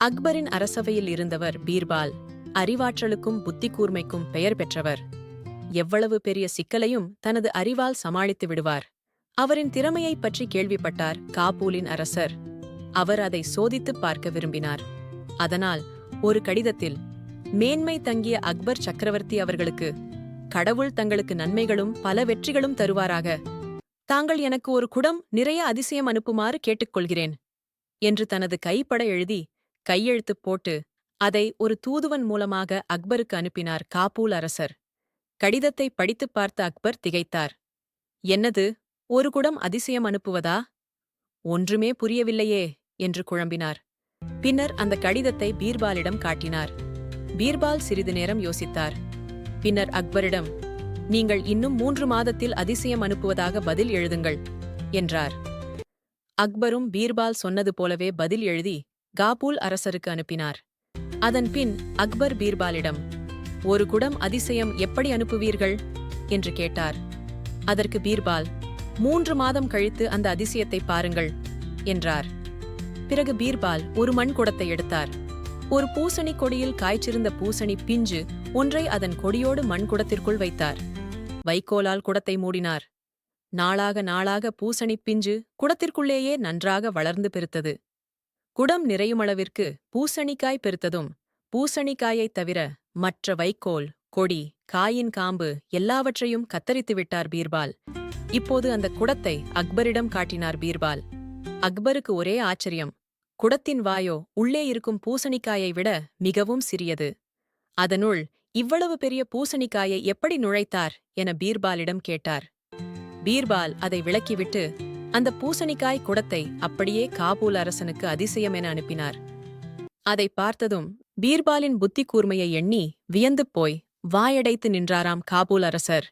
அக்பரின் அரசவையில் இருந்தவர் பீர்பால். அறிவாற்றலுக்கும் புத்தி கூர்மைக்கும் பெயர் பெற்றவர். எவ்வளவு பெரிய சிக்கலையும் தனது அறிவால் சமாளித்து விடுவார். அவரின் திறமையைப் பற்றி கேள்விப்பட்டார் காபூலின் அரசர். அவர் அதை சோதித்துப் பார்க்க விரும்பினார். அதனால் ஒரு கடிதத்தில், மேன்மை தங்கிய அக்பர் சக்கரவர்த்தி அவர்களுக்கு கடவுள் தங்களுக்கு நன்மைகளும் பல வெற்றிகளும் தருவாராக. தாங்கள் எனக்கு ஒரு குடம் நிறைய அதிசயம் அனுப்புமாறு கேட்டுக்கொள்கிறேன் என்று தனது கைப்பட எழுதி கையெழுத்துப் போட்டு அதை ஒரு தூதுவன் மூலமாக அக்பருக்கு அனுப்பினார் காபூல் அரசர். கடிதத்தை படித்துப் பார்த்த அக்பர் திகைத்தார். என்னது, ஒரு குடம் அதிசயம் அனுப்புவதா? ஒன்றுமே புரியவில்லையே என்று குழம்பினார். பின்னர் அந்த கடிதத்தை பீர்பாலிடம் காட்டினார். பீர்பால் சிறிது நேரம் யோசித்தார். பின்னர் அக்பரிடம், நீங்கள் இன்னும் 3 மாதத்தில் அதிசயம் அனுப்புவதாக பதில் எழுதுங்கள் என்றார். அக்பரும் பீர்பால் சொன்னது போலவே பதில் எழுதி காபூல் அரசருக்கு அனுப்பினார். அதன்பின் அக்பர் பீர்பாலிடம், ஒரு குடம் அதிசயம் எப்படி அனுப்புவீர்கள் என்று கேட்டார். அதற்கு பீர்பால், 3 மாதம் கழித்து அந்த அதிசயத்தை பாருங்கள் என்றார். பிறகு பீர்பால் ஒரு மண் குடத்தை எடுத்தார். ஒரு பூசணி கொடியில் காய்ச்சிருந்த பூசணி பிஞ்சு ஒன்றை அதன் கொடியோடு மண் குடத்திற்குள் வைத்தார். வைக்கோலால் குடத்தை மூடினார். நாளாக நாளாக பூசணி பிஞ்சு குடத்திற்குள்ளேயே நன்றாக வளர்ந்து பெருத்தது. குடம் நிறையுமளவிற்கு பூசணிக்காய் பெருத்ததும், பூசணிக்காயைத் தவிர மற்ற வைக்கோல், கொடி, காயின் காம்பு எல்லாவற்றையும் கத்தரித்து விட்டார் பீர்பால். இப்போது அந்த குடத்தை அக்பரிடம் காட்டினார் பீர்பால். அக்பருக்கு ஒரே ஆச்சரியம். குடத்தின் வாயோ உள்ளே இருக்கும் பூசணிக்காயை விட மிகவும் சிறியது. அதனுள் இவ்வளவு பெரிய பூசணிக்காயை எப்படி நுழைத்தார் என பீர்பாலிடம் கேட்டார். பீர்பால் அதை விளக்கிவிட்டு அந்த பூசணிக்காய் குடத்தை அப்படியே காபூல் அரசனுக்கு அதிசயம் என அனுப்பினார். அதை பார்த்ததும் பீர்பாலின் புத்தி கூர்மையை எண்ணி வியந்து போய் வாயடைத்து நின்றாராம் காபூல் அரசர்.